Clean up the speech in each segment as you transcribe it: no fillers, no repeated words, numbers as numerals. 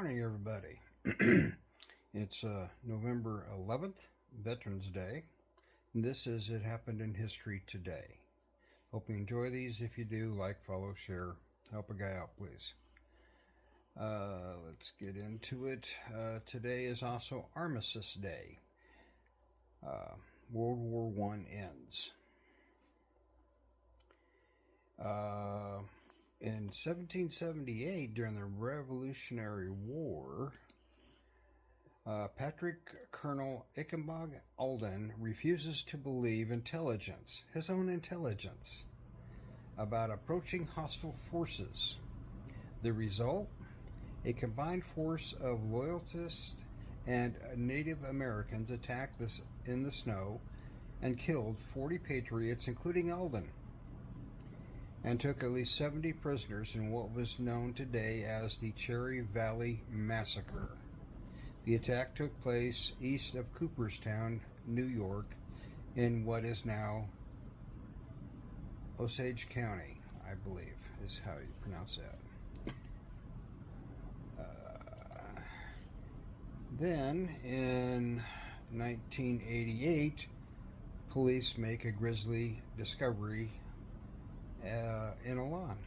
morning, everybody. It's November 11th, Veterans Day. And this is It Happened in History Today. Hope you enjoy these. If you do, like, follow, share, help a guy out, please. Let's get into it. Today is also Armistice Day. World War I ends. In 1778, during the Revolutionary War, Patrick Colonel Ichabod Alden refuses to believe intelligence, his own intelligence, about approaching hostile forces. The result? A combined force of loyalists and Native Americans attacked in the snow and killed 40 patriots, including Alden, and took at least 70 prisoners in what was known today as the Cherry Valley Massacre. The attack took place east of Cooperstown, New York, in what is now Osage County, I believe, is how you pronounce that. Then, in 1988, police make a grisly discovery in a lawn.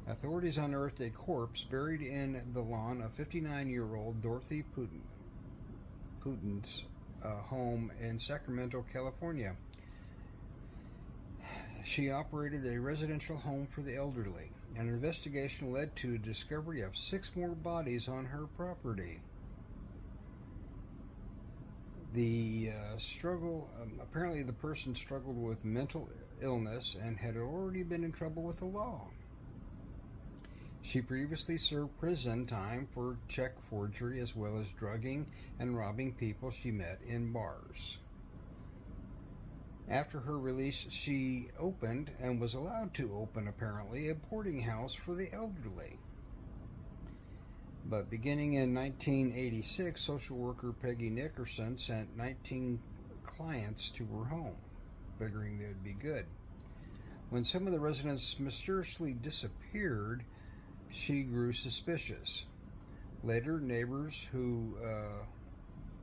Authorities unearthed a corpse buried in the lawn of 59-year-old Dorothy Putin's home in Sacramento, California. She operated a residential home for the elderly. An investigation led to the discovery of 6 more bodies on her property. The apparently the person struggled with mental illness and had already been in trouble with the law. She previously served prison time for check forgery as well as drugging and robbing people she met in bars. After her release, she opened, and was allowed to open apparently, a boarding house for the elderly. But beginning in 1986, social worker Peggy Nickerson sent 19 clients to her home, figuring they would be good. When some of the residents mysteriously disappeared, she grew suspicious. Later, neighbors who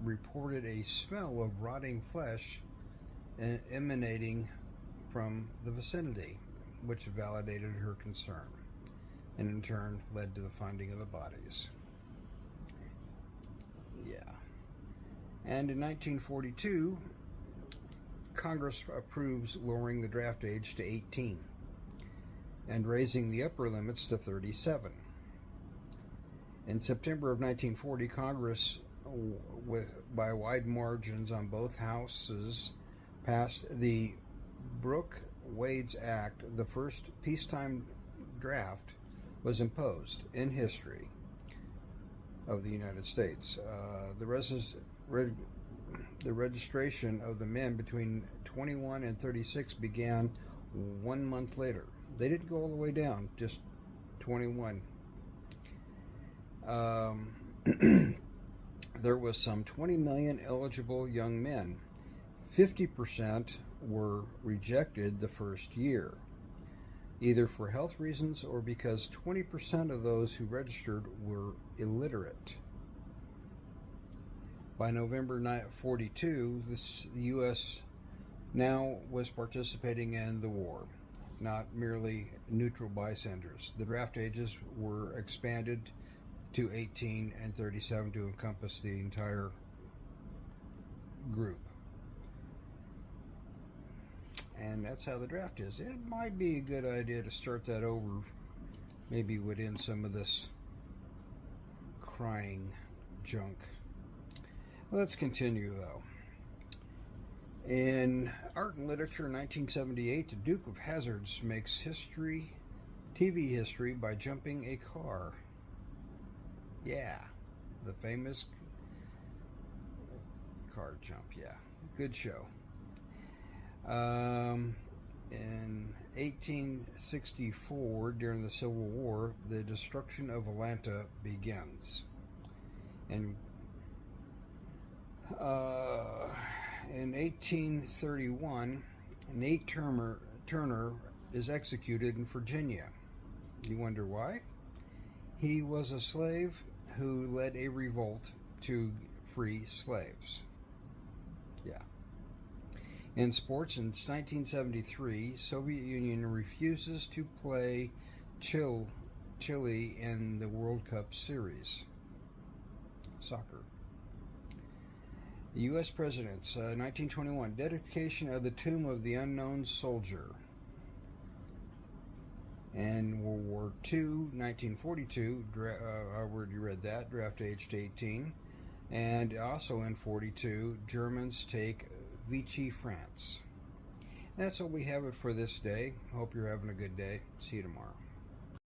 reported a smell of rotting flesh emanating from the vicinity, which validated her concern, and in turn led to the finding of the bodies. And in 1942, Congress approves lowering the draft age to 18 and raising the upper limits to 37. In September of 1940, Congress, by wide margins on both houses, passed the Brooke-Wades Act. The first peacetime draft was imposed in history of the United States. The registration of the men between 21 and 36 began 1 month later. They didn't go all the way down, just 21. There was some 20 million eligible young men. 50% were rejected the first year, either for health reasons or because 20% of those who registered were illiterate. By November 1942, the U.S. now was participating in the war, not merely neutral bystanders. The draft ages were expanded to 18 and 37 to encompass the entire group. And that's how the draft is. It might be a good idea to start that over. Maybe it would end some of this crying junk. Let's continue, though. In art and literature in 1978, the Duke of Hazzards makes TV history by jumping a car. Yeah, the famous car jump, yeah. Good show. In 1864, during the Civil War, the destruction of Atlanta begins. And in 1831, Nate Turner is executed in Virginia. You wonder why? He was a slave who led a revolt to free slaves. Yeah. In sports, in 1973, Soviet Union refuses to play Chile in the World Cup Series. Soccer. U.S. Presidents, 1921, dedication of the Tomb of the Unknown Soldier. And World War II, 1942, I already read that, draft aged 18. And also in 42, Germans take Vichy, France. That's what we have it for this day. Hope you're having a good day. See you tomorrow.